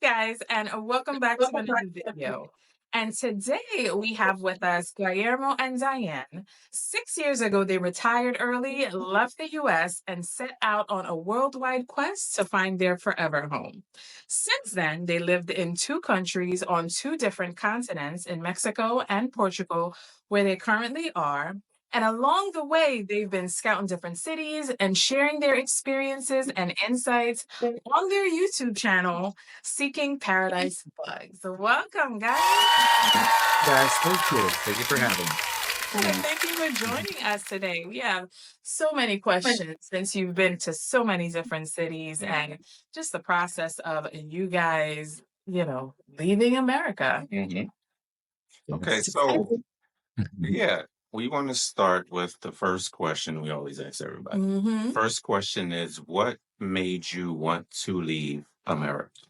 guys, and welcome back to another video. And today we have with us Guillermo and Dianne. 6 years ago, they retired early, left the US, and set out on a worldwide quest to find their forever home. Since then, they lived in two countries on two different continents in Mexico and Portugal, where they currently are. And along the way, they've been scouting different cities and sharing their experiences and insights on their YouTube channel, Seeking Paradise Bugs. So welcome, guys. Guys, thank you. Thank you for having me. And thank you for joining us today. We have so many questions since you've been to so many different cities and just the process of you guys, leaving America. Okay, so yeah, we want to start with the first question we always ask everybody. Mhm. First question is, what made you want to leave America?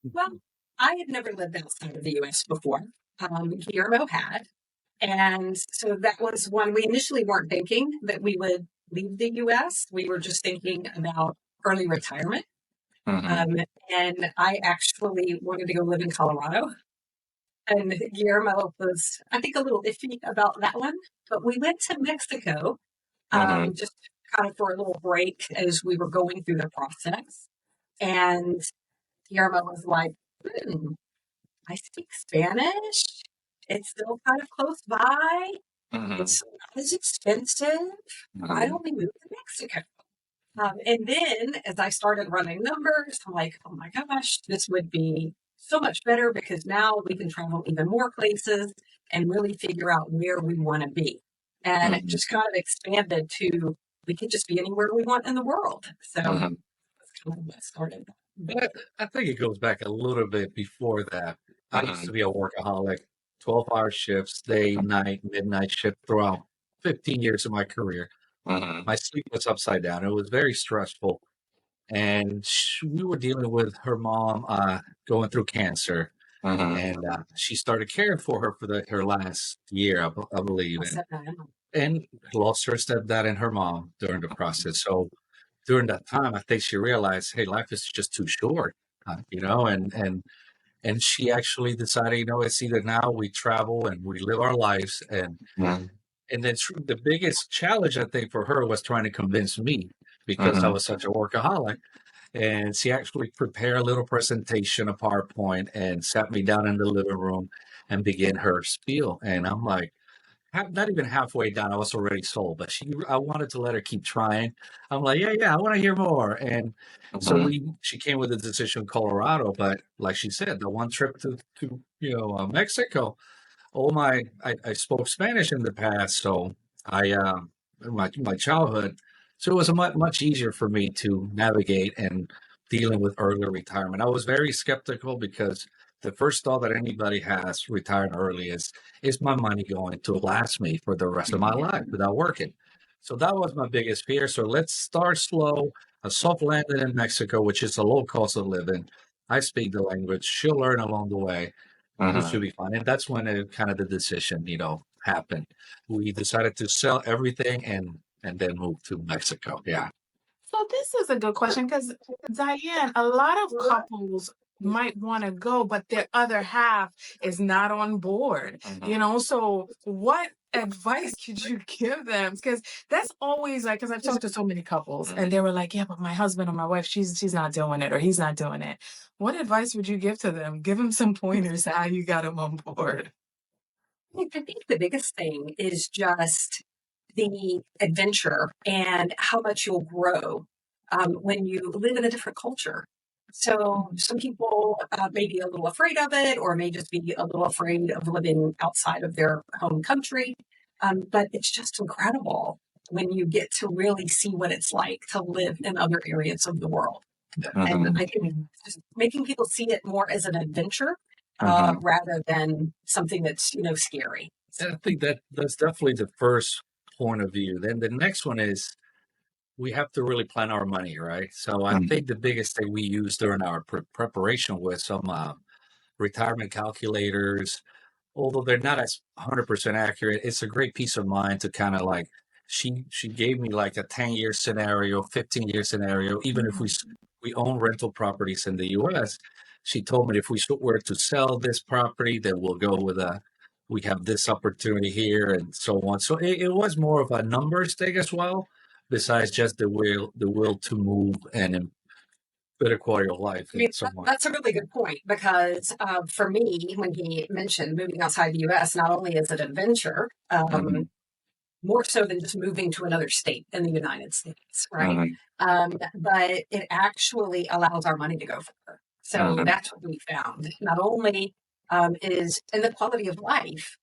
Well, I had never lived outside of the US before. Guillermo had. And so that was one we initially weren't thinking that we would leave the US. We were just thinking about early retirement. And I actually wanted to go live in Colorado. And Guillermo was, I think, a little iffy about that one. But we went to Mexico just kind of for a little break as we were going through the process. And Guillermo was like, I speak Spanish. It's still kind of close by. It's not as expensive. I'd only moved to Mexico. And then as I started running numbers, I'm like, oh my gosh, this would be so much better because now we can travel even more places and really figure out where we want to be. And it just kind of expanded to we could just be anywhere we want in the world. So that's kind of what started that. But I think it goes back a little bit before that. I used to be a workaholic, 12-hour shifts, day, night, midnight shift throughout 15 years of my career. My sleep was upside down. It was very stressful. And we were dealing with her mom going through cancer. And she started caring for her for her last year, I believe. And lost her stepdad and her mom during the process. So during that time, I think she realized, hey, life is just too short, and she actually decided, it's either now we travel and we live our lives. And then the biggest challenge, I think, for her was trying to convince me because I was such a workaholic. And she actually prepared a little presentation, a PowerPoint, and sat me down in the living room and began her spiel. And I'm like, not even halfway down, I was already sold, but I wanted to let her keep trying. I'm like, yeah, I want to hear more. And so she came with a decision in Colorado, but like she said, the one trip to Mexico, I spoke Spanish in the past, so my childhood, so it was much easier for me to navigate and dealing with early retirement. I was very skeptical because the first thought that anybody has retiring early is my money going to last me for the rest of my life without working? So that was my biggest fear. So let's start slow. A soft landing in Mexico, which is a low cost of living. I speak the language. She'll learn along the way. It should be fun. And that's when the decision, happened. We decided to sell everything and then move to Mexico. Yeah. So this is a good question because Dianne, a lot of couples might want to go, but their other half is not on board. So what advice could you give them? Because that's always like, because I've talked to so many couples and they were like, yeah, but my husband or my wife, she's not doing it or he's not doing it. What advice would you give to them? Give them some pointers how you got them on board. I think the biggest thing is just the adventure and how much you'll grow when you live in a different culture. So some people may be a little afraid of it or may just be a little afraid of living outside of their home country. But it's just incredible when you get to really see what it's like to live in other areas of the world. And I think just making people see it more as an adventure rather than something that's, scary. And I think that's definitely the first point of view. Then the next one is we have to really plan our money, right? So I think the biggest thing we use during our preparation was some retirement calculators, although they're not as 100% accurate. It's a great peace of mind to kind of like, she gave me like a 10-year scenario, 15-year scenario, even if we we own rental properties in the U.S. She told me if we were to sell this property, then we'll go with we have this opportunity here and so on. So it was more of a numbers thing as well, besides just the will to move and better quality of life I mean, and so on. that's a really good point because for me, when he mentioned moving outside the U.S., not only is it an adventure, more so than just moving to another state in the United States, right? But it actually allows our money to go further. So that's what we found. Not only is, and the quality of life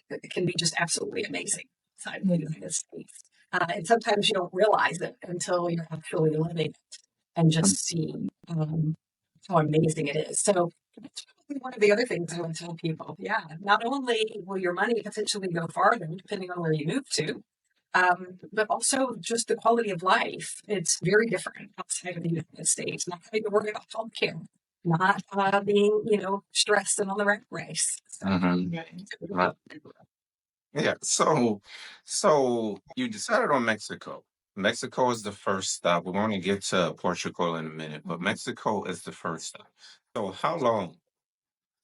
it can be just absolutely amazing outside of the United States. And sometimes you don't realize it until you're actually living it and just see how amazing it is. So that's probably one of the other things I would tell people. Yeah, not only will your money potentially go farther, depending on where you move to, but also just the quality of life. It's very different outside of the United States. Not having to worry about healthcare, not being, stressed and on the rat race. So, Right. Yeah. So you decided on Mexico. Mexico is the first stop. We're going to get to Portugal in a minute, but Mexico is the first stop. So how long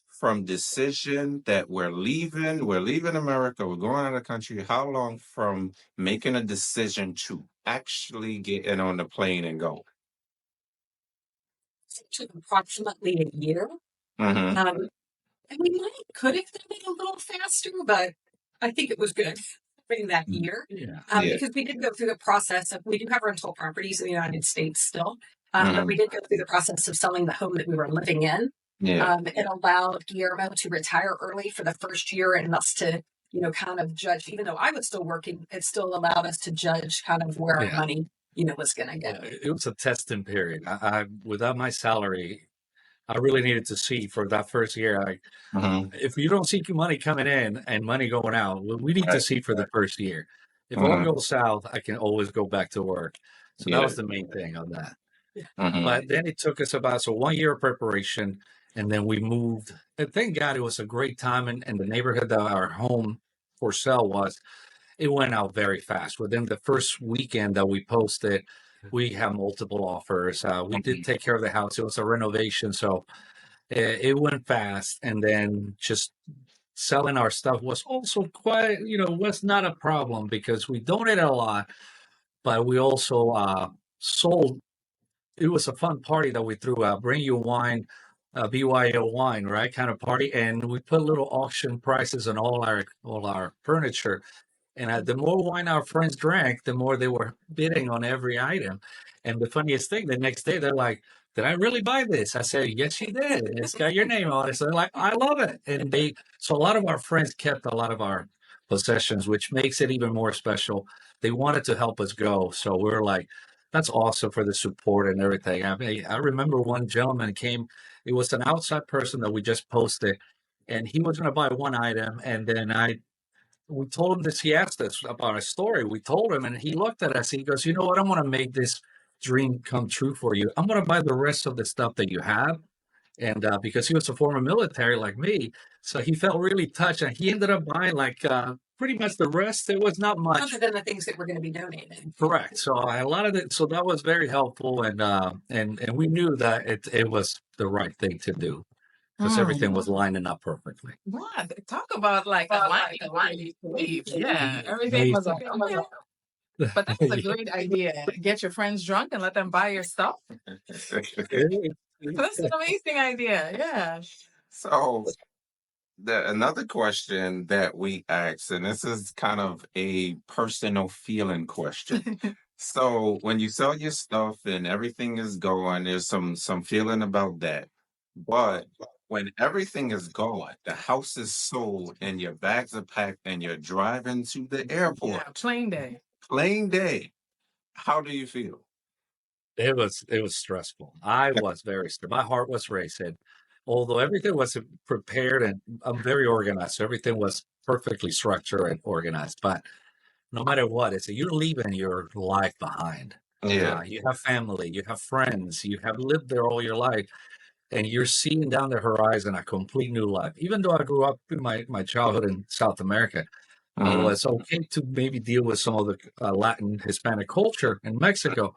from decision that we're leaving America, we're going out of the country, how long from making a decision to actually getting on the plane and go? it took approximately a year. Mm-hmm. And we could have done it a little faster, but I think it was good in that year. Yeah. Because we did go through the process of, we do have rental properties in the United States still, but we did go through the process of selling the home that we were living in. Yeah. It allowed Guillermo to retire early for the first year and us to, kind of judge, even though I was still working, it still allowed us to judge kind of where our money, was going to go. It was a testing period. I without my salary, I really needed to see for that first year. If you don't see money coming in and money going out, we need to see for the first year. If all goes south, I can always go back to work. So that was the main thing on that. But then it took us about 1 year of preparation, and then we moved. And thank God it was a great time, and the neighborhood that our home for sale was, it went out very fast. Within the first weekend that we posted, we have multiple offers. We did take care of the house. It was a renovation, so it went fast. And then just selling our stuff was also quite, was not a problem because we donated a lot, but we also sold. It was a fun party that we threw out. Bring you wine, BYO wine, right? Kind of party, and we put little auction prices on all our furniture. And the more wine our friends drank, the more they were bidding on every item. And the funniest thing, the next day, they're like, "Did I really buy this?" I said, "Yes, you did. It's got your name on it." So they're like, "I love it." And so a lot of our friends kept a lot of our possessions, which makes it even more special. They wanted to help us go. So we're like, that's awesome for the support and everything. I mean, I remember one gentleman came, it was an outside person that we just posted, and he was going to buy one item. And then we told him this. He asked us about a story. We told him, and he looked at us. He goes, "You know what? I'm going to make this dream come true for you. I'm going to buy the rest of the stuff that you have." And because he was a former military like me, so he felt really touched, and he ended up buying like pretty much the rest. It was not much, other than the things that were going to be donated. correct. So a lot of it. So that was very helpful, and we knew that it was the right thing to do because everything was lining up perfectly. Wow, talk about like aligning beliefs. Yeah, everything was like, okay. But that was a great idea. Get your friends drunk and let them buy your stuff. That's an amazing idea. Yeah. So another question that we ask, and this is kind of a personal feeling question. So when you sell your stuff and everything is going, there's some feeling about that. But when everything is gone, the house is sold and your bags are packed and you're driving to the airport. Yeah, plain day. Plain day. How do you feel? It was stressful. I was very stressed. My heart was racing. Although everything was prepared and I'm very organized, so everything was perfectly structured and organized. But no matter what, you're leaving your life behind. Yeah. You have family, you have friends, you have lived there all your life, and you're seeing down the horizon a complete new life. Even though I grew up in my childhood in South America, it was okay to maybe deal with some of the Latin Hispanic culture in Mexico.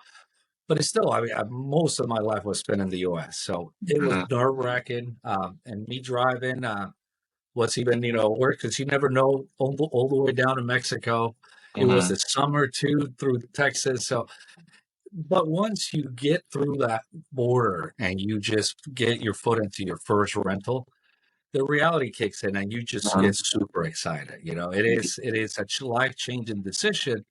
but it's still, I mean, most of my life was spent in the U.S., so it was nerve wracking. And me driving was even, work because you never know all the way down to Mexico. It was the summer too through Texas. So, but once you get through that border and you just get your foot into your first rental, the reality kicks in and you just get super excited. It is a life changing decision,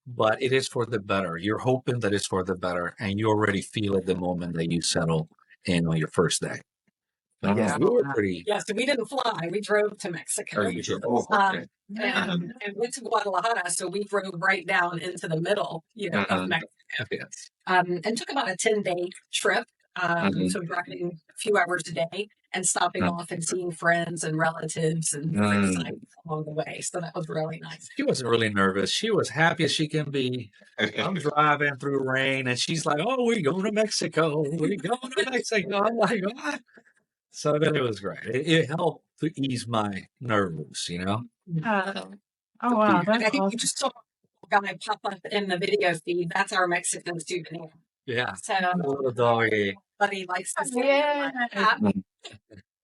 but it is for the better. You're hoping that it's for the better, and you already feel it the moment that you settle in on your first day. But yeah, we were pretty. Yeah, so we didn't fly. We drove to Mexico. Okay. And went to Guadalajara. So we drove right down into the middle, of Mexico. Yes. And took about a 10-day trip. So driving a few hours a day and stopping off and seeing friends and relatives and different sites along the way. So that was really nice. She wasn't really nervous. She was happy as she can be. I'm driving through rain, and she's like, "Oh, we're going to Mexico. We're going to Mexico." I'm like, "What?" So then it was great. It helped to ease my nerves, Oh, wow. And I That's think awesome. you just saw a guy pop up in the video feed. That's our Mexican souvenir. Yeah. So Little doggy. buddy likes to say Yeah.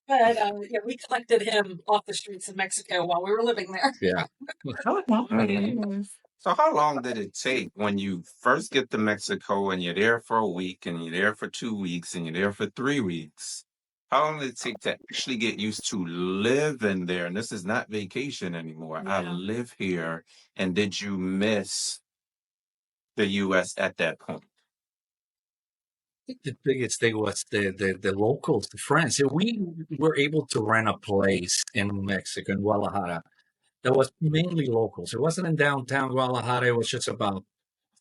But we collected him off the streets of Mexico while we were living there. Yeah. Oh, nice. So how long did it take when you first get to Mexico and you're there for a week and you're there for 2 weeks and you're there for 3 weeks? How long did it take to actually get used to living there? And this is not vacation anymore. I Yeah. live here. And did you miss the US at that point? I think the biggest thing was the locals, the friends. So we were able to rent a place in Mexico, in Guadalajara, that was mainly locals. It wasn't in downtown Guadalajara. It was just about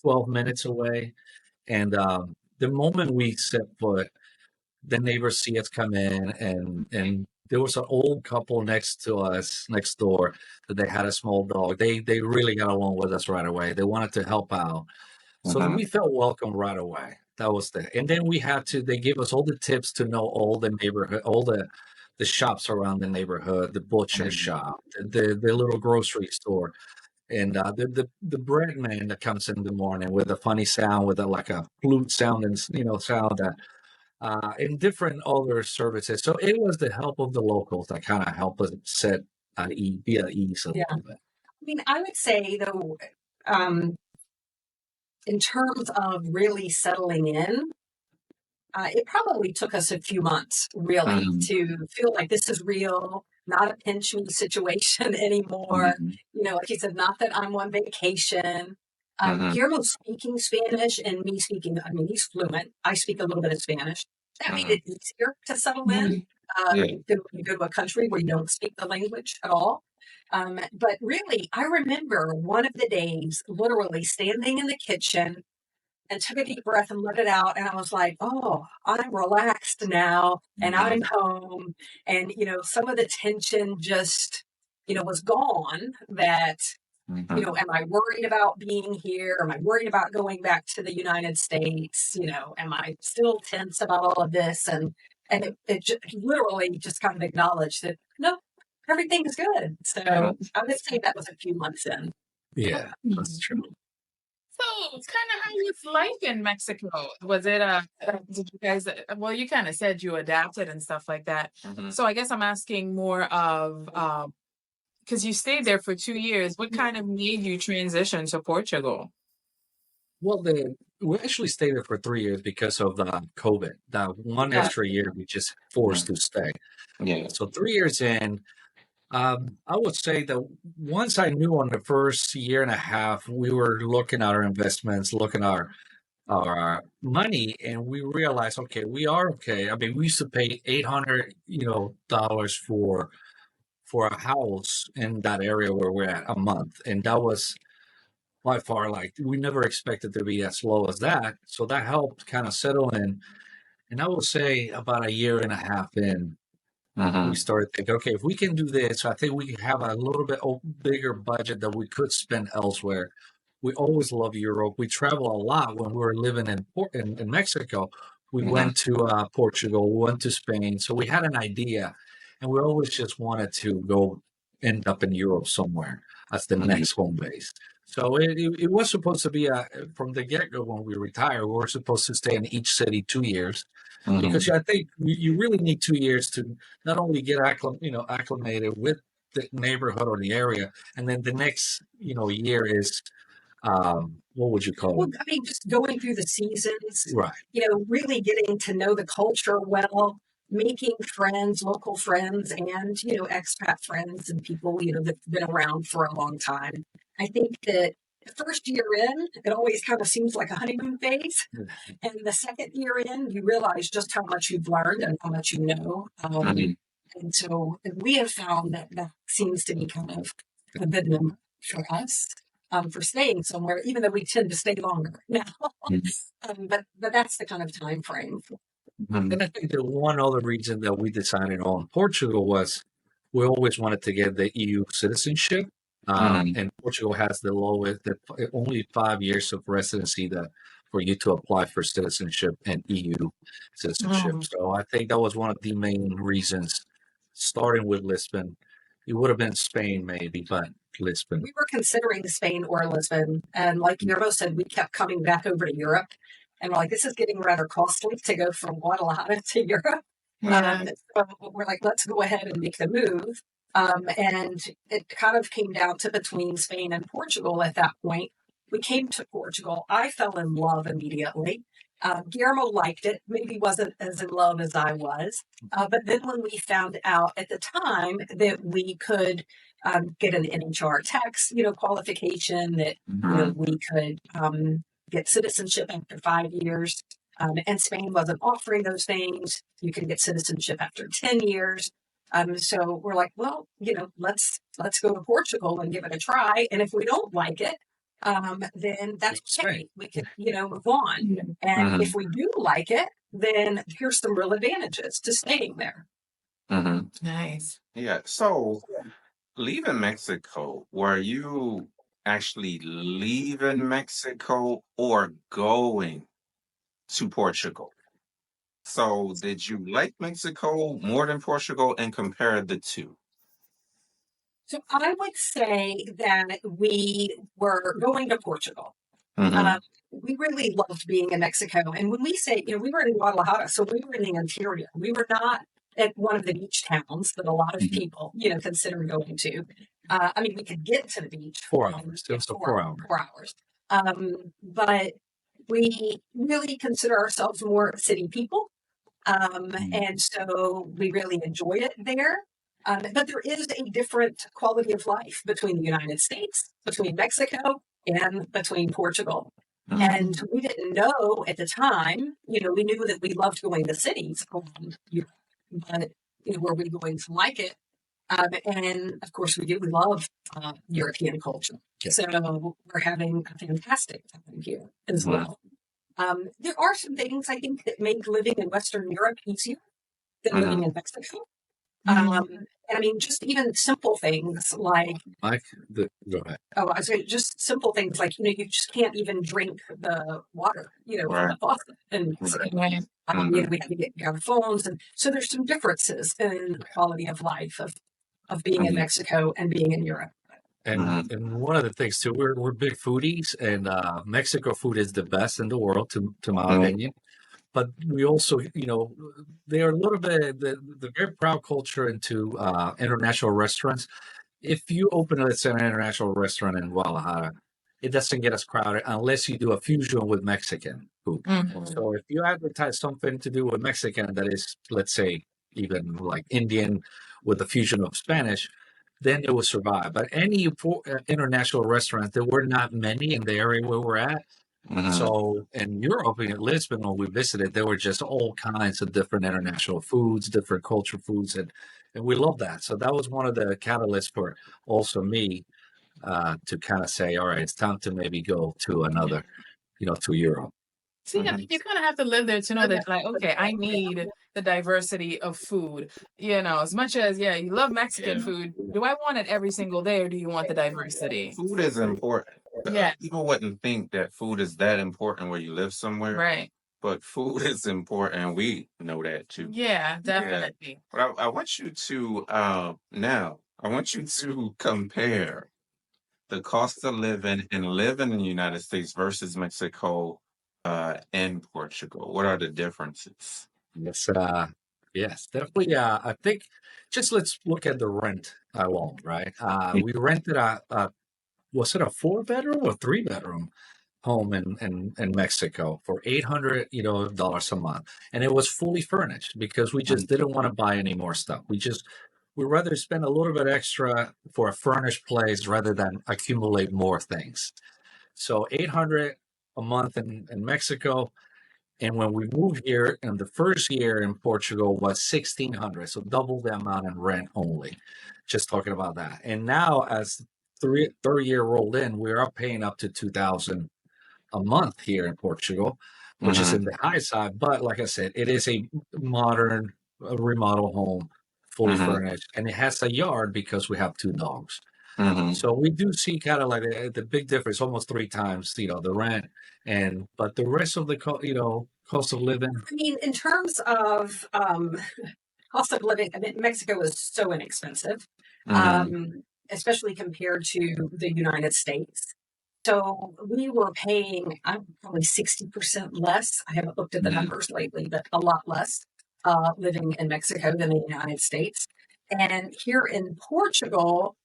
12 minutes away. And the moment we set foot, the neighbors see us come in, and there was an old couple next to us, next door, that they had a small dog. They really got along with us right away. They wanted to help out. So we felt welcome right away. That was and then they gave us all the tips to know all the neighborhood, all the shops around the neighborhood, the butcher shop, the little grocery store, and the bread man that comes in the morning with a funny sound, with like a flute sound and sound, and different other services. So it was the help of the locals that kind of helped us be at ease a little bit. I mean, I would say though, in terms of really settling in, it probably took us a few months really to feel like this is real, not a pinch me situation anymore. Like you said, not that I'm on vacation. Guillermo speaking Spanish and me speaking, I mean, he's fluent. I speak a little bit of Spanish. That made it easier to settle in than when you go to a country where you don't speak the language at all. But really, I remember one of the days literally standing in the kitchen and took a deep breath and let it out. And I was like, oh, I'm relaxed now and I'm home. And, some of the tension just, was gone that, am I worried about being here? Am I worried about going back to the United States? Am I still tense about all of this? And it just literally just kind of acknowledged that, no, everything's good. So I would say that was a few months in. Yeah, that's true. So, kind of how was life in Mexico? Was it did you guys, well, you kind of said you adapted and stuff like that. So I guess I'm asking more of, because you stayed there for 2 years, what kind of made you transition to Portugal? Well, we actually stayed there for 3 years because of the COVID. That one extra year we just forced to stay. Yeah. So 3 years in, I would say that once I knew on the first year and a half, we were looking at our investments, looking at our money, and we realized, okay, we are okay. I mean, we used to pay $800, dollars for a house in that area where we're at a month, and that was by far, like, we never expected to be as low as that. So that helped kind of settle in. And I would say about a year and a half in, we started thinking, okay, if we can do this, I think we can have a little bit bigger budget that we could spend elsewhere. We always love Europe. We travel a lot. When we were living in Mexico, we went to Portugal, we went to Spain. So we had an idea, and we always just wanted to go end up in Europe somewhere as the next home base. So it was supposed to be from the get-go when we retired, we were supposed to stay in each city 2 years because I think you really need 2 years to not only get acclimated with the neighborhood or the area, and then the next year is what would you call Well, it? I mean, just going through the seasons, Right. really getting to know the culture well, making friends, local friends, and, expat friends and people, that've been around for a long time. I think that the first year in, it always kind of seems like a honeymoon phase. And the second year in, you realize just how much you've learned and how much you know. And so we have found that that seems to be kind of a good number for us for staying somewhere, even though we tend to stay longer now. But that's the kind of time frame. And I think the one other reason that we decided on Portugal was we always wanted to get the EU citizenship. And Portugal has the lowest, only 5 years of residency for you to apply for citizenship and EU citizenship. So I think that was one of the main reasons, starting with Lisbon. It would have been Spain maybe, but Lisbon. We were considering Spain or Lisbon. And like Guillermo said, we kept coming back over to Europe. And we're like, this is getting rather costly to go from Guadalajara to Europe. So we're like, let's go ahead and make the move. And it kind of came down to between Spain and Portugal at that point. We came to Portugal. I fell in love immediately. Guillermo liked it, maybe wasn't as in love as I was. But then when we found out at the time that we could get an NHR tax, qualification, that we could get citizenship after 5 years, and Spain wasn't offering those things. You can get citizenship after 10 years. So we're like, well, let's go to Portugal and give it a try. And if we don't like it, then that's okay. We can, move on. And if we do like it, then here's some real advantages to staying there. Nice. Yeah. So leaving Mexico, were you actually leaving Mexico or going to Portugal? So did you like Mexico more than Portugal and compare the two? So I would say that we were going to Portugal. We really loved being in Mexico. And when we say, we were in Guadalajara, so we were in the interior. We were not at one of the beach towns that a lot of people, consider going to. I mean, we could get to the beach. 4 hours. It was 4 hours. 4 hours. But we really consider ourselves more city people. And so we really enjoyed it there. But there is a different quality of life between the United States, between Mexico, and between Portugal. And we didn't know at the time, we knew that we loved going to cities around Europe, but were we going to like it? And of course we do. We love European culture. So we're having a fantastic time here as well. There are some things I think that make living in Western Europe easier than living in Mexico. And I mean, just even simple things like, Go ahead. I was saying, just simple things like, you just can't even drink the water, from the faucet. And we have to get our phones. And so there's some differences in the quality of life of being in Mexico and being in Europe. And one of the things too, we're big foodies, and Mexico food is the best in the world, to my opinion. But we also, they're a little bit, the very proud culture into international restaurants. If you open, let's say, an international restaurant in Guadalajara, it doesn't get as crowded unless you do a fusion with Mexican food. So if you advertise something to do with Mexican that is, let's say, even like Indian with a fusion of Spanish, then it will survive. But any international restaurants, there were not many in the area where we're at. So in Europe, in Lisbon, when we visited, there were just all kinds of different international foods, different culture foods, and we love that. So that was one of the catalysts for also me to kind of say, all right, it's time to maybe go to another, to Europe. See, I think you kind of have to live there to know that, like, okay, I need the diversity of food. As much as, you love Mexican food, do I want it every single day, or do you want the diversity? Food is important. Yeah. People wouldn't think that food is that important where you live somewhere. Right. But food is important. We know that too. Yeah, definitely. But I want you to now, I want you to compare the cost of living and living in the United States versus Mexico and Portugal. What are the differences? Yes, yes, definitely. I think just let's look at the rent alone, right? We rented a was it a 4 bedroom or 3 bedroom home in Mexico for $800, dollars a month, and it was fully furnished because we just didn't want to buy any more stuff. We rather spend a little bit extra for a furnished place rather than accumulate more things. So 800 a month in Mexico. And when we moved here in the first year in Portugal was 1,600, so double the amount in rent only. Just talking about that. And now as third year rolled in, we are paying up to 2,000 a month here in Portugal, which is in the high side. But like I said, it is a modern remodel home, fully furnished, and it has a yard because we have 2 dogs. So we do see kind of like the big difference, almost 3 times, the rent, but the rest of the cost of living. I mean, in terms of cost of living, I mean, Mexico is so inexpensive, especially compared to the United States. So we were paying probably 60% less. I haven't looked at the numbers lately, but a lot less living in Mexico than the United States. And here in Portugal,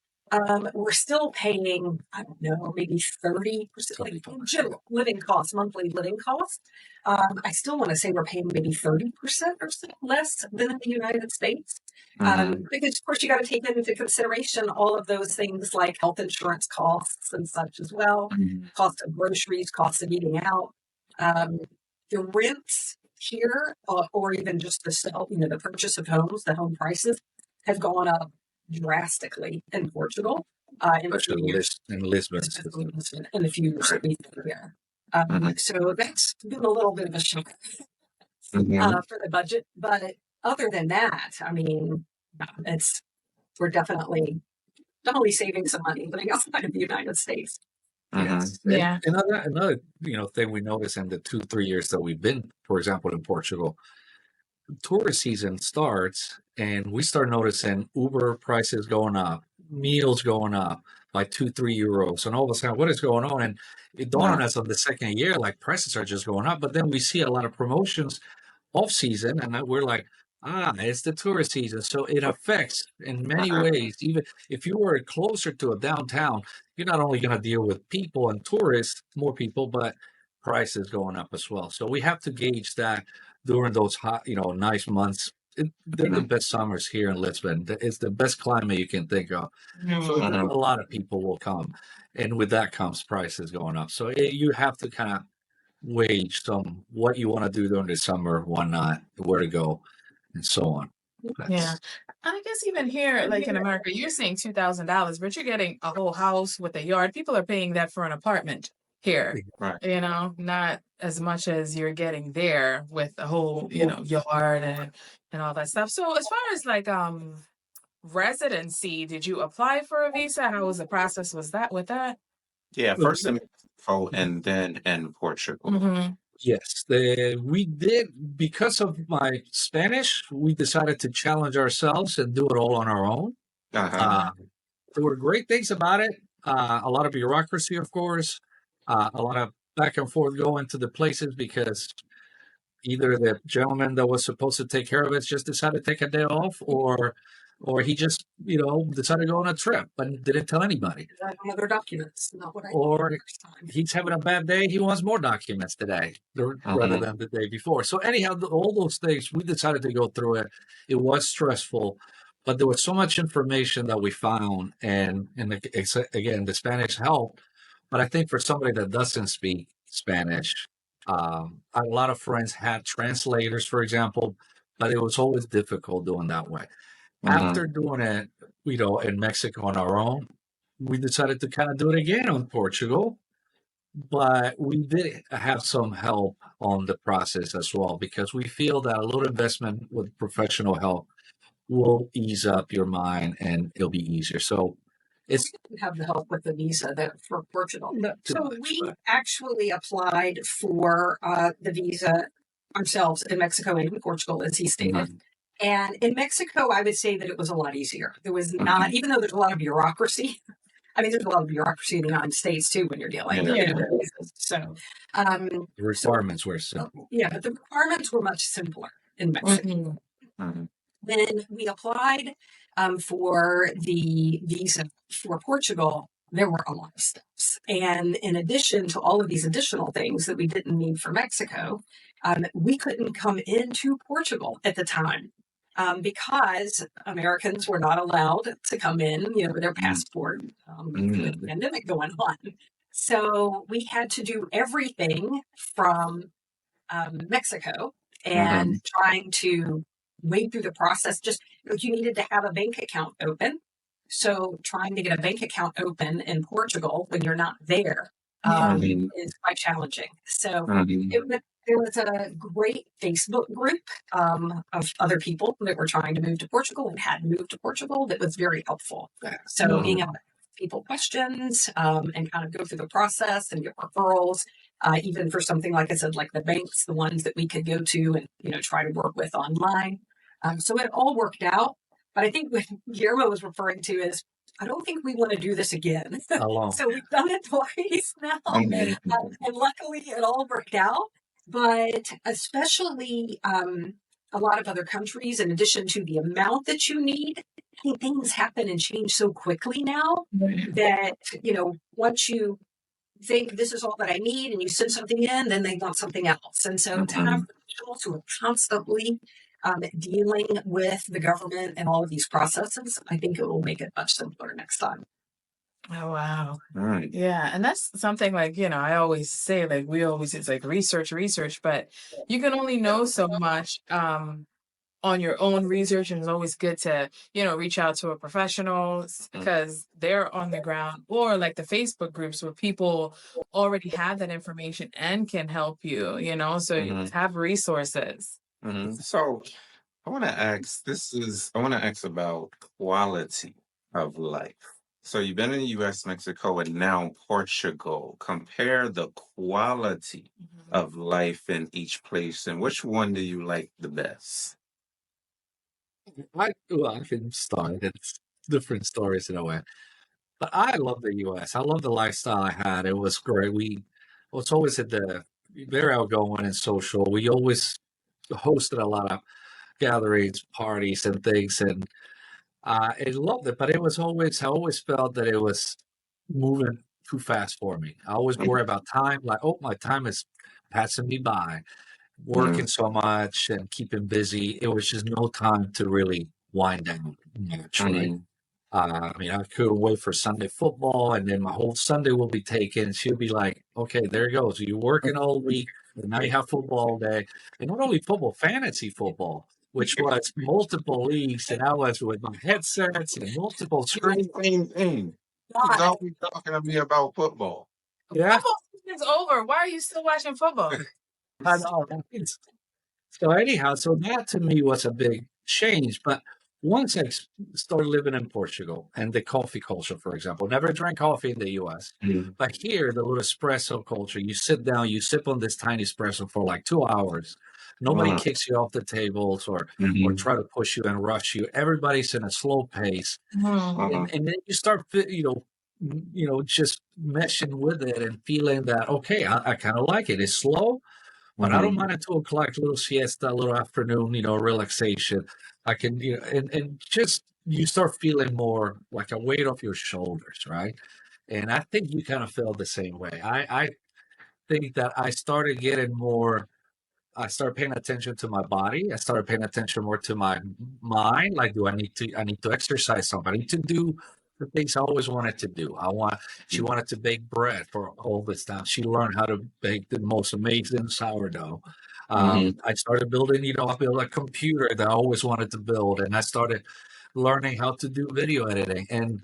we're still paying, I don't know, maybe 30%, like general living costs, monthly living costs. I still want to say we're paying maybe 30% or so less than in the United States. Because, of course, you got to take into consideration all of those things like health insurance costs and such as well, cost of groceries, cost of eating out. The rents here, or even just the purchase of homes, the home prices have gone up drastically in Portugal in the few years. In Lisbon. In the few years that we've been here. So that's been a little bit of a shock for the budget. But other than that, I mean, we're definitely saving some money living outside of the United States. Yes. Yeah. And another thing we noticed in the 2-3 years that we've been, for example, in Portugal, tourist season starts and we start noticing Uber prices going up, meals going up by 2-3 euros, and all of a sudden, what is going on? And it dawned on us on the second year, like prices are just going up. But then we see a lot of promotions off season, and we're like, it's the tourist season, so it affects in many ways. Even if you were closer to a downtown, you're not only going to deal with people and tourists, more people, but prices going up as well. So we have to gauge that during those hot, nice months. They're the best summers here in Lisbon. It's the best climate you can think of. So a lot of people will come, and with that comes prices going up. So you have to kind of wage what you want to do during the summer, what not, where to go, and so on. Yeah. I guess even here, like in America, you're saying $2,000, but you're getting a whole house with a yard. People are paying that for an apartment here, Right. not as much as you're getting there with a whole, yard and all that stuff. So as far as like residency, did you apply for a visa? How was the process? Was that with that? Yeah, first in Mexico and then in Portugal. Yes, we did. Because of my Spanish, we decided to challenge ourselves and do it all on our own. There were great things about it. A lot of bureaucracy, of course, a lot of back and forth going to the places because either the gentleman that was supposed to take care of it just decided to take a day off, or he just, decided to go on a trip but didn't tell anybody. I don't have their documents, not what I Or did next time. he's having a bad day. He wants more documents today rather than the day before. So anyhow, all those things, we decided to go through it. It was stressful, but there was so much information that we found. And again, the Spanish helped. But I think for somebody that doesn't speak Spanish, a lot of friends had translators, for example, but it was always difficult doing that way. After doing it, in Mexico on our own, we decided to kind of do it again on Portugal, but we did have some help on the process as well because we feel that a little investment with professional help will ease up your mind and it'll be easier. So We didn't have the help with the visa for Portugal. not too So much, we but actually applied for the visa ourselves in Mexico and in Portugal, as he stated. And in Mexico, I would say that it was a lot easier. There was not, even though there's a lot of bureaucracy. I mean, there's a lot of bureaucracy in the United States too when you're dealing with So, The requirements were simple. yeah, but the requirements were much simpler in Mexico. When we applied for the visa for Portugal, there were a lot of steps. And in addition to all of these additional things that we didn't need for Mexico, we couldn't come into Portugal at the time because Americans were not allowed to come in, with their passport with the pandemic going on. So we had to do everything from Mexico and trying to wade through the process. Just you needed to have a bank account open. So trying to get a bank account open in Portugal when you're not there is quite challenging. So there was a great Facebook group of other people that were trying to move to Portugal and had moved to Portugal that was very helpful. So being able to ask people questions and kind of go through the process and get referrals, even for something like I said, like the banks, the ones that we could go to and try to work with online. So it all worked out. But I think what Guillermo was referring to is, I don't think we want to do this again. So we've done it twice now. And luckily it all worked out. But especially a lot of other countries, in addition to the amount that you need, I think things happen and change so quickly now that, once you think this is all that I need and you send something in, then they want something else. And so to have professionals who are constantly dealing with the government and all of these processes, I think it will make it much simpler next time. Oh, wow. Right. Yeah. And that's something like, I always say, like, it's like research, but you can only know so much on your own research. And it's always good to, reach out to a professional because they're on the ground, or like the Facebook groups where people already have that information and can help you, so you have resources. So I want to ask about quality of life. So you've been in the US, Mexico, and now Portugal. Compare the quality of life in each place, and which one do you like the best? I can start. It's different stories in a way. But I love the US. I love the lifestyle I had. It was great. We was always at the very outgoing and social. We always hosted a lot of gatherings, parties, and things, and I loved it. But I always felt that it was moving too fast for me. I always worry about time, like, oh, my time is passing me by, working so much and keeping busy. It was just no time to really wind down much, right? I mean, I couldn't wait for Sunday football, and then my whole Sunday will be taken. She'll be like, okay, there it goes. You're working all week, and now you have football all day. And not only football, fantasy football, which was multiple leagues, and I was with my headsets and multiple screens. Same thing. He's always talking to me about football. Yeah, Football season's over. Why are you still watching football? I know. So anyhow, so that to me was a big change. But once I started living in Portugal and the coffee culture, for example, never drank coffee in the US, but here, the little espresso culture, you sit down, you sip on this tiny espresso for like 2 hours. Nobody kicks you off the tables or try to push you and rush you. Everybody's in a slow pace. And then you start, just meshing with it and feeling that, okay, I kind of like it. It's slow, but I don't mind a 2 o'clock little siesta, a little afternoon, relaxation. I can, and just you start feeling more like a weight off your shoulders, right? And I think you kind of feel the same way. I think that I started paying attention to my body. I started paying attention more to my mind. Like, I need to exercise something. I need to do the things I always wanted to do. She wanted to bake bread for all this time. She learned how to bake the most amazing sourdough. I started building, I built a computer that I always wanted to build. And I started learning how to do video editing. And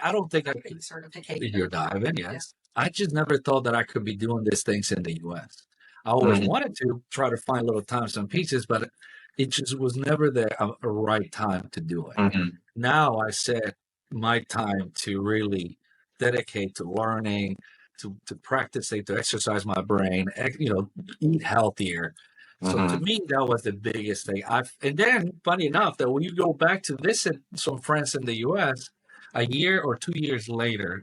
I don't think I could certification. you're diving, yes. I just never thought that I could be doing these things in the US. I always wanted to try to find little times and pieces, but it just was never the right time to do it. Now I set my time to really dedicate to learning, to practicing, to exercise my brain, eat healthier. So to me, that was the biggest thing. And then, funny enough, that when you go back to visit some friends in the U.S. a year or 2 years later,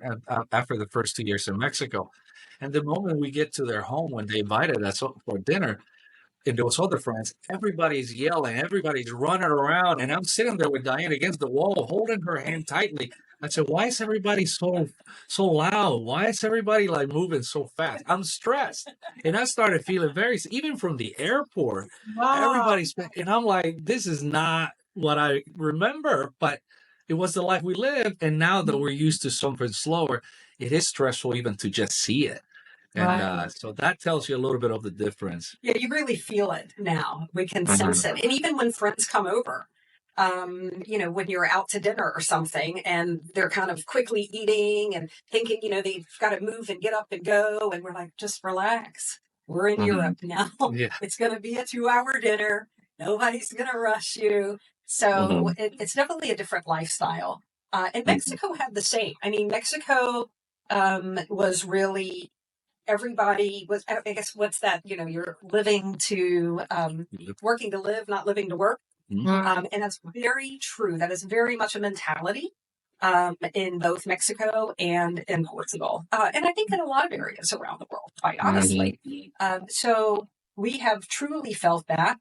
after the first 2 years in Mexico, and the moment we get to their home when they invited us for dinner, and those other friends, everybody's yelling, everybody's running around, and I'm sitting there with Diane against the wall, holding her hand tightly. I said, "Why is everybody so loud? Why is everybody like moving so fast? I'm stressed." And I started feeling even from the airport, Wow. everybody's, and I'm like, "This is not what I remember," but it was the life we lived. And now that we're used to something slower, it is stressful even to just see it. And Right. so that tells you a little bit of the difference. Yeah, you really feel it now. We can sense it. And even when friends come over, when you're out to dinner or something and they're kind of quickly eating and thinking, they've got to move and get up and go. And we're like, just relax. We're in Europe now. Yeah. It's going to be a 2-hour dinner. Nobody's going to rush you. So it's definitely a different lifestyle. And Mexico had the same. I mean, Mexico was really, everybody was, I guess, what's that? You're living to, working to live, not living to work. And that's very true. That is very much a mentality in both Mexico and in Portugal. And I think in a lot of areas around the world, quite honestly. So we have truly felt that.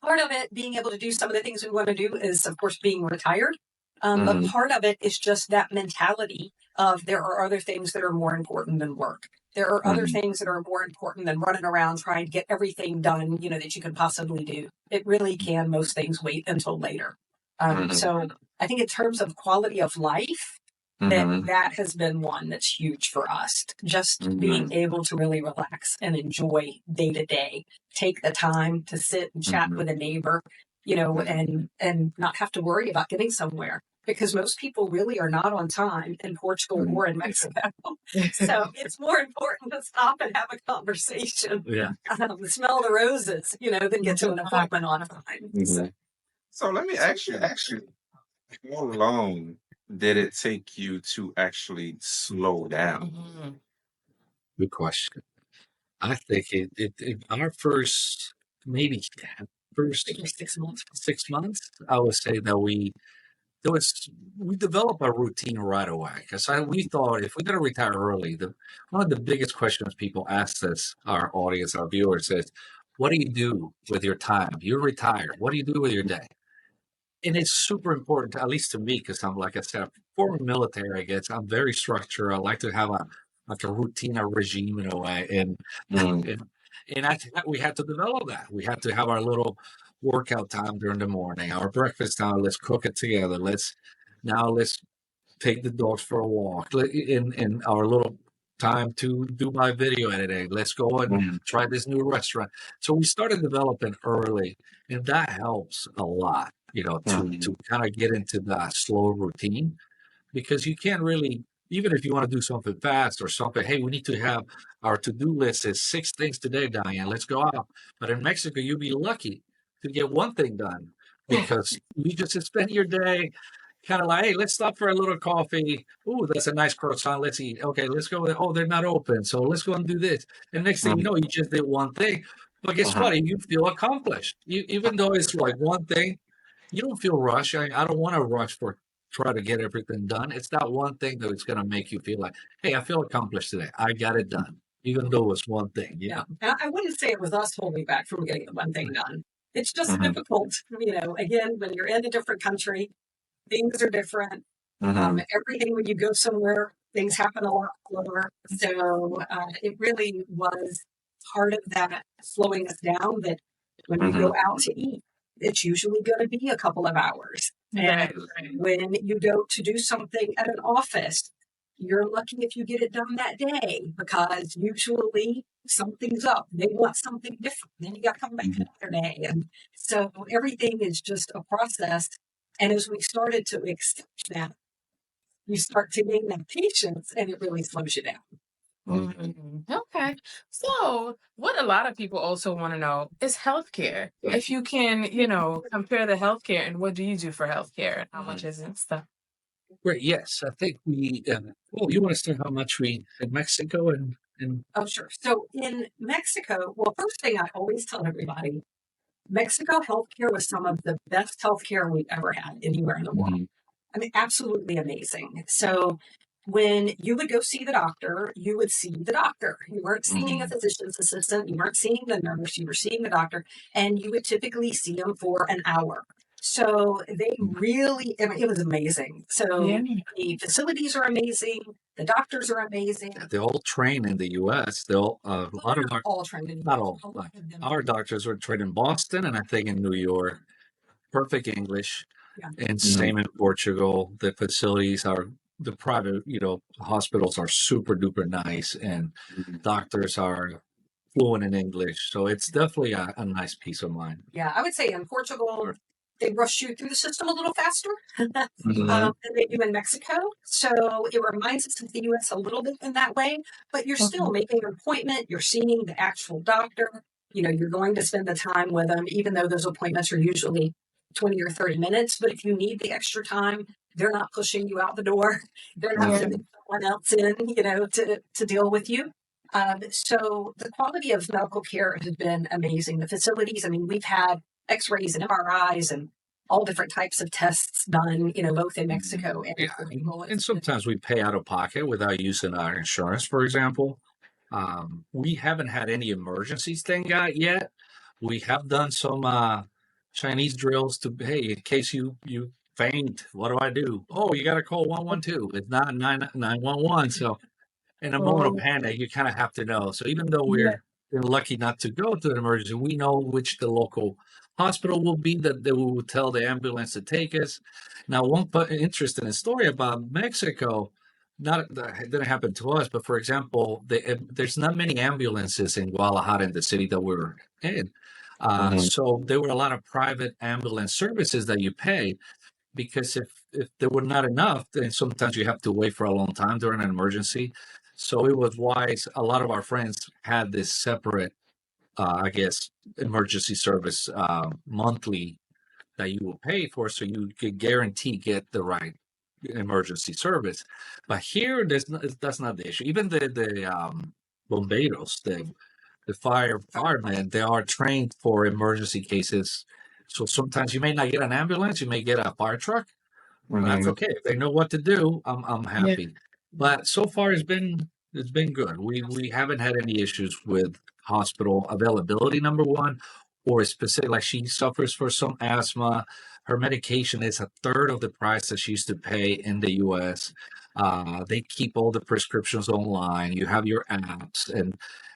Part of it, being able to do some of the things we want to do, is, of course, being retired. But part of it is just that mentality of there are other things that are more important than work. There are other things that are more important than running around trying to get everything done, that you can possibly do. It really can. Most things wait until later. So I think in terms of quality of life, that has been one that's huge for us. Just being able to really relax and enjoy day to day, take the time to sit and chat with a neighbor, and not have to worry about getting somewhere. Because most people really are not on time in Portugal or in Mexico. So it's more important to stop and have a conversation. Yeah. Smell the roses, than get to an appointment on time. So let me ask you, how long did it take you to actually slow down? Good question. I think our first, maybe first 6 months. 6 months, I would say that we developed a routine right away, because we thought if we're going to retire early, one of the biggest questions people ask us, our audience, our viewers, is, what do you do with your time? You're retired. What do you do with your day? And it's super important, at least to me, because I'm, like I said, former military, I guess. I'm very structured. I like to have a routine, a regime in a way. And we had to develop that. We had to have our little workout time during the morning, our breakfast time. Let's cook it together. Let's take the dogs for a walk. In our little time to do my video editing. Let's go and try this new restaurant. So we started developing early, and that helps a lot, to kind of get into the slow routine, because you can't really, even if you want to do something fast or something, hey, we need to have our to-do list is 6 things today, Diane, let's go out. But in Mexico, you'd be lucky to get one thing done, because you just spend your day kind of like, hey, let's stop for a little coffee. Ooh, that's a nice croissant. Let's eat. Okay, let's go. Oh, they're not open. So let's go and do this. And next thing you know, you just did one thing. But guess what? You feel accomplished. Even though it's like one thing, you don't feel rushed. I don't want to rush for try to get everything done. It's that one thing that it's going to make you feel like, hey, I feel accomplished today. I got it done, even though it's one thing. Yeah. I wouldn't say it was us holding back from getting the one thing done. It's just difficult. Again, when you're in a different country, things are different. Everything, when you go somewhere, things happen a lot slower. So it really was part of that slowing us down, that when we go out to eat, it's usually going to be a couple of hours. And when you go to do something at an office, you're lucky if you get it done that day, because usually something's up. They want something different. Then you got to come back another day. And so everything is just a process. And as we started to accept that, you start to gain that patience, and it really slows you down. Okay. So, what a lot of people also want to know is healthcare. If you can, compare the healthcare, and what do you do for healthcare, and how much is it and stuff? Great. Yes, I think we. You want to start how much we in Mexico and And Oh, sure. So in Mexico, well, first thing I always tell everybody, Mexico healthcare was some of the best healthcare we've ever had anywhere in the world. I mean, absolutely amazing. So when you would go see the doctor, you would see the doctor. You weren't seeing a physician's assistant. You weren't seeing the nurse. You were seeing the doctor, and you would typically see him for an hour. So they really, I mean, it was amazing. So Yeah. the facilities are amazing. The doctors are amazing. they all train in the U.S. They'll a lot of They're our, all trained in not all, a lot like of them. our doctors were trained in Boston and I think in New York. Perfect English, Yeah. and same in Portugal. The facilities are the private, hospitals are super duper nice, and doctors are fluent in English. So it's definitely a nice peace of mind. Yeah, I would say in Portugal, they rush you through the system a little faster than they do in Mexico. So it reminds us of the US a little bit in that way, but you're still making an appointment, you're seeing the actual doctor, you're going to spend the time with them, even though those appointments are usually 20 or 30 minutes. But if you need the extra time, they're not pushing you out the door. They're not sending someone else in, to deal with you. So the quality of medical care has been amazing. The facilities, I mean, we've had x-rays and MRIs and all different types of tests done, both in Mexico and Yeah, Portugal. and sometimes we pay out of pocket without using our insurance, for example. We haven't had any emergencies, thank God, yet. We have done some Chinese drills to, hey, in case you faint, what do I do? Oh, you got to call 112. It's not 911. So in a moment of Oh, panic, you kind of have to know. So even though yeah. we're lucky not to go to an emergency, we know which the local hospital will be that they will tell the ambulance to take us. Now, one interesting story about Mexico, not that it didn't happen to us, but for example, there's not many ambulances in Guadalajara, in the city that we're in. So there were a lot of private ambulance services that you pay because if there were not enough, then sometimes you have to wait for a long time during an emergency. So it was wise. A lot of our friends had this separate, I guess, emergency service monthly that you will pay for, so you could guarantee get the right emergency service. But here, that's not the issue. Even the bomberos, the firemen, they are trained for emergency cases. So sometimes you may not get an ambulance, you may get a fire truck. That's okay. If they know what to do, I'm Yeah. happy. But so far it's been good. We haven't had any issues with hospital availability, number one, or specific, like she suffers for some asthma. Her medication is a third of the price that she used to pay in the US. They keep all the prescriptions online. You have your apps,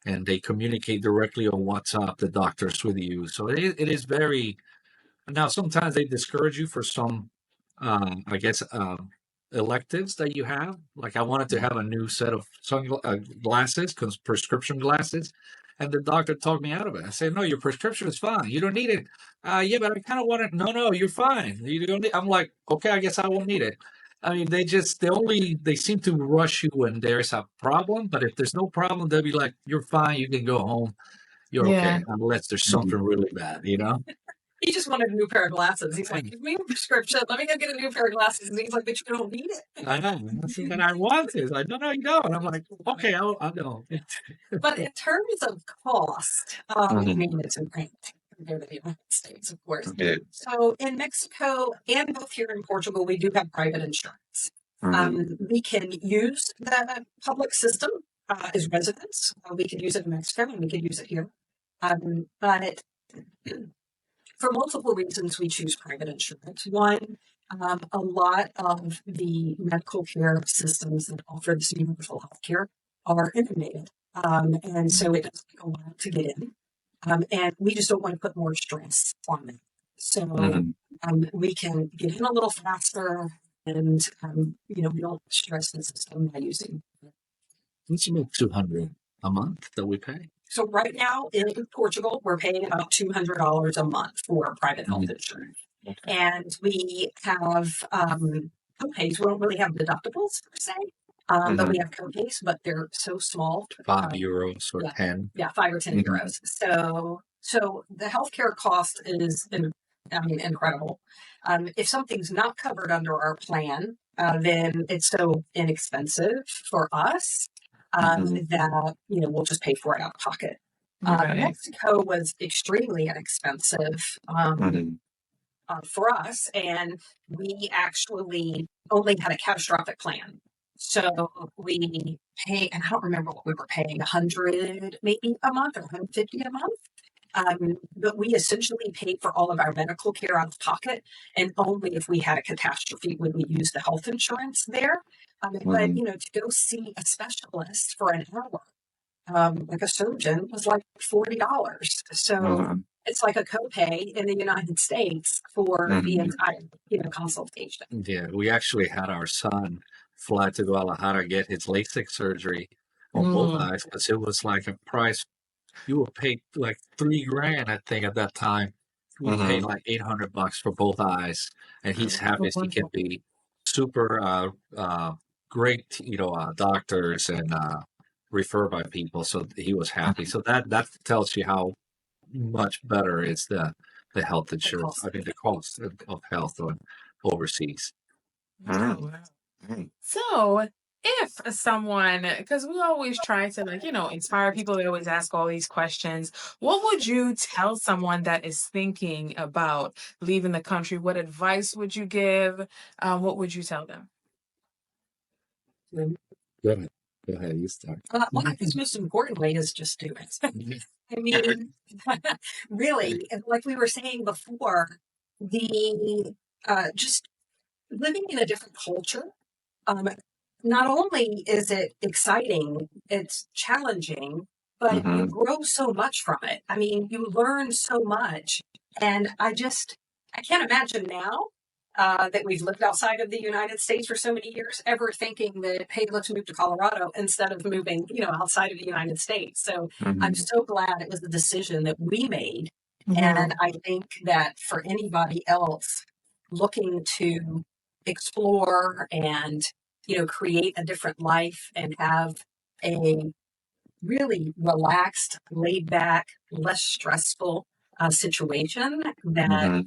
and they communicate directly on WhatsApp, the doctors with you. So it is very. Now, sometimes they discourage you for some, I guess, electives that you have. Like I wanted to have a new set of glasses, prescription glasses, and the doctor talked me out of it. I said, "No, your prescription is fine. You don't need it." Yeah, but I kind of want it. No, no, you're fine. You don't need. I'm like, okay, I guess I won't need it. I mean, they seem to rush you when there's a problem. But if there's no problem, they'll be like, "You're fine. You can go home. You're Yeah. okay," unless there's something really bad. He just wanted a new pair of glasses. He's like, give me a prescription. Let me go get a new pair of glasses. And he's like, but you don't need it. I know. That's what I want. Is like, no, you don't. I'm like, okay, I'll go. But in terms of cost, I mean, it's great compared to the United States, of course. Yeah. So in Mexico and both here in Portugal, we do have private insurance. We can use the public system as residents. We can use it in Mexico and we can use it here. But for multiple reasons, we choose private insurance. One, a lot of the medical care systems that offer this universal health care are integrated. And so it does take a while to get in. And we just don't want to put more stress on them. So we can get in a little faster and, we don't stress the system by using. It's about 200 a month that we pay. So right now in Portugal, we're paying about $200 a month for private health insurance. Okay. And we have co-pays. We don't really have deductibles per se, but we have co-pays, but they're so small. €5 or 10. Yeah, 5 or 10 euros. So the healthcare cost is, incredible. If something's not covered under our plan, then it's so inexpensive for us. that, we'll just pay for it out of pocket. Right. Mexico was extremely inexpensive for us, and we actually only had a catastrophic plan. So we pay, and I don't remember what we were paying, 100 maybe a month or 150 a month. But we essentially paid for all of our medical care out of pocket, and only if we had a catastrophe would we use the health insurance there. But to go see a specialist for an hour, like a surgeon, was like $40. So it's like a copay in the United States for the entire, consultation. Yeah, we actually had our son fly to Guadalajara get his LASIK surgery on both eyes because it was like a price you would pay like 3 grand, I think, at that time. We paid like $800 for both eyes, and he's happy as he can be. Super great, doctors and referred by people, so he was happy. So that tells you how much better is the health insurance. I mean, the cost of health overseas. Oh, wow. So, if someone, because we always try to inspire people, they always ask all these questions. What would you tell someone that is thinking about leaving the country? What advice would you give? What would you tell them? Go ahead. Go ahead. You start. Well, I think most importantly is just do it. I mean, really, like we were saying before, the just living in a different culture. Not only is it exciting, it's challenging, but you grow so much from it. I mean, you learn so much. And I can't imagine now that we've lived outside of the United States for so many years, ever thinking that, hey, let's move to Colorado instead of moving, outside of the United States. So I'm so glad it was the decision that we made. And I think that for anybody else looking to explore and create a different life and have a really relaxed, laid back, less stressful situation, that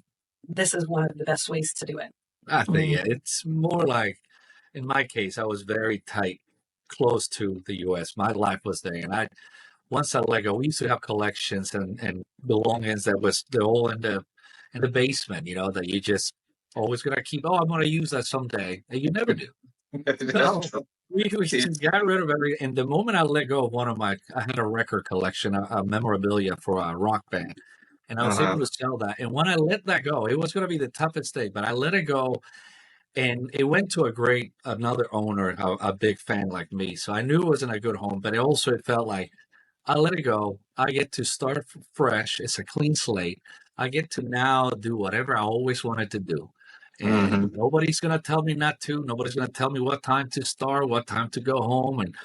this is one of the best ways to do it. I think, yeah, it's more like, in my case, I was very tight, close to the U.S. My life was there, and once I let go, we used to have collections and belongings that was they're all in the basement, that you just always gonna keep. Oh, I'm gonna use that someday, and you never do. So we just got rid of everything. And the moment I let go of I had a record collection, a memorabilia for a rock band, and I was able to sell that. And when I let that go, it was going to be the toughest day, but I let it go, and it went to another owner, a big fan like me. So I knew it wasn't a good home, but it felt like I let it go. I get to start fresh. It's a clean slate. I get to now do whatever I always wanted to do. And nobody's going to tell me not to. Nobody's going to tell me what time to start, what time to go home. And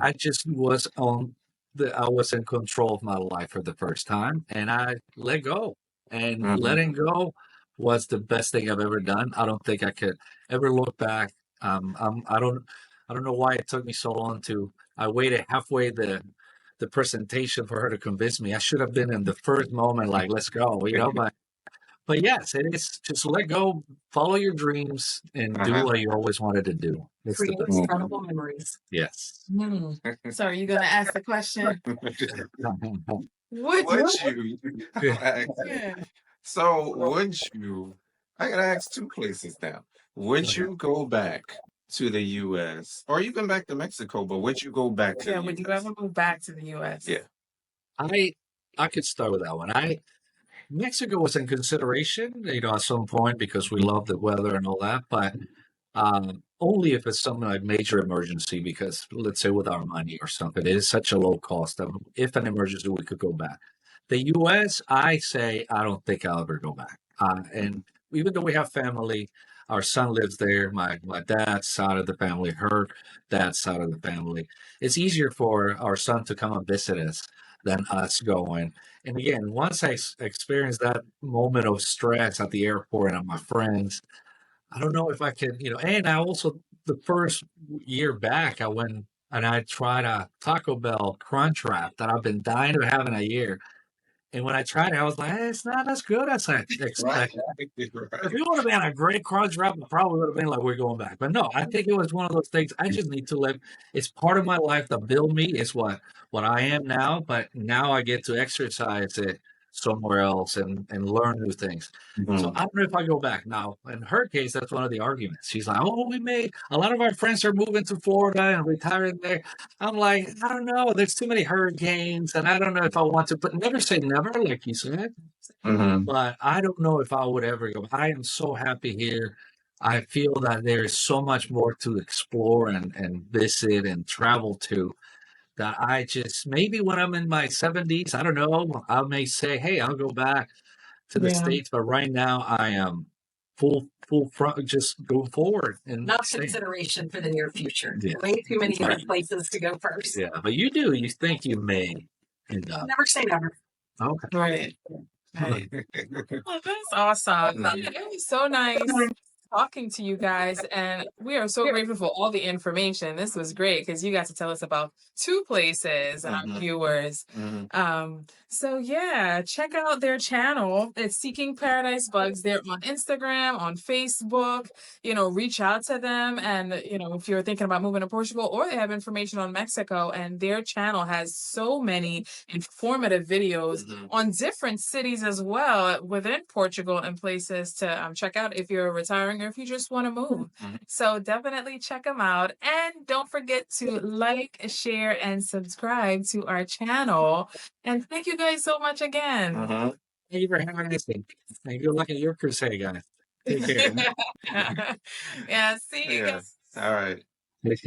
I just I was in control of my life for the first time, and I let go. And letting go was the best thing I've ever done. I don't think I could ever look back. I don't know why it took me so long I waited halfway the presentation for her to convince me. I should have been in the first moment, like, let's go, but yes, it is just let go, follow your dreams, and do what you always wanted to do. It's the Create best. incredible memories. Yes. So, are you going to ask the question? Would you? Yeah. So would you? I gotta ask two places now. Would you go back to the U.S. or even back to Mexico? But would you go back to Yeah, the would you U.S.? ever move back to the U.S.? Yeah. I could start with that one. Mexico was in consideration, at some point because we love the weather and all that, but only if it's something like major emergency, because let's say with our money or something, it is such a low cost. If an emergency, we could go back. The U.S., I say, I don't think I'll ever go back. And even though we have family, our son lives there, my dad's side of the family, her dad's side of the family. It's easier for our son to come and visit us than us going. And again, once I experienced that moment of stress at the airport and my friends, I don't know if I can, and I also, the first year back, I went and I tried a Taco Bell Crunch Wrap that I've been dying to have in a year. And when I tried it, I was like, it's not as good as I expected. Right. If we would have been a great crunch wrap, I probably would have been like, we're going back. But no, I think it was one of those things. I just need to live. It's part of my life to build me. It's what I am now. But now I get to exercise it somewhere else and learn new things. So I don't know if I go back. Now, in her case, that's one of the arguments. She's like, oh, we made a lot of our friends are moving to Florida and retiring there. I'm like, I don't know. There's too many hurricanes, and I don't know if I want to. But never say never, like you said. But I don't know if I would ever go. I am so happy here. I feel that there is so much more to explore and visit and travel to that I just maybe when I'm in my 70s, I don't know, I may say, hey, I'll go back to the Yeah. States. But right now, I am full front, just go forward and Not stay. consideration for the near future. Yeah. Way too many other places to go first. Yeah, but you do. You think you may end up. Never say never. Okay. Right. Right. Well, that's awesome. It was so nice talking to you guys, and we are so grateful for all the information. This was great because you got to tell us about 2 places, our viewers. So yeah, check out their channel. It's Seeking Paradise Bugs. They're on Instagram, on Facebook. Reach out to them, and if you're thinking about moving to Portugal, or they have information on Mexico, and their channel has so many informative videos on different cities as well within Portugal and places to check out if you're retiring or if you just want to move. So definitely check them out. And don't forget to like, share, and subscribe to our channel. And thank you guys so much again. Thank you for having us. And good luck at your crusade, guys. Take care. Yeah, see you guys. All right.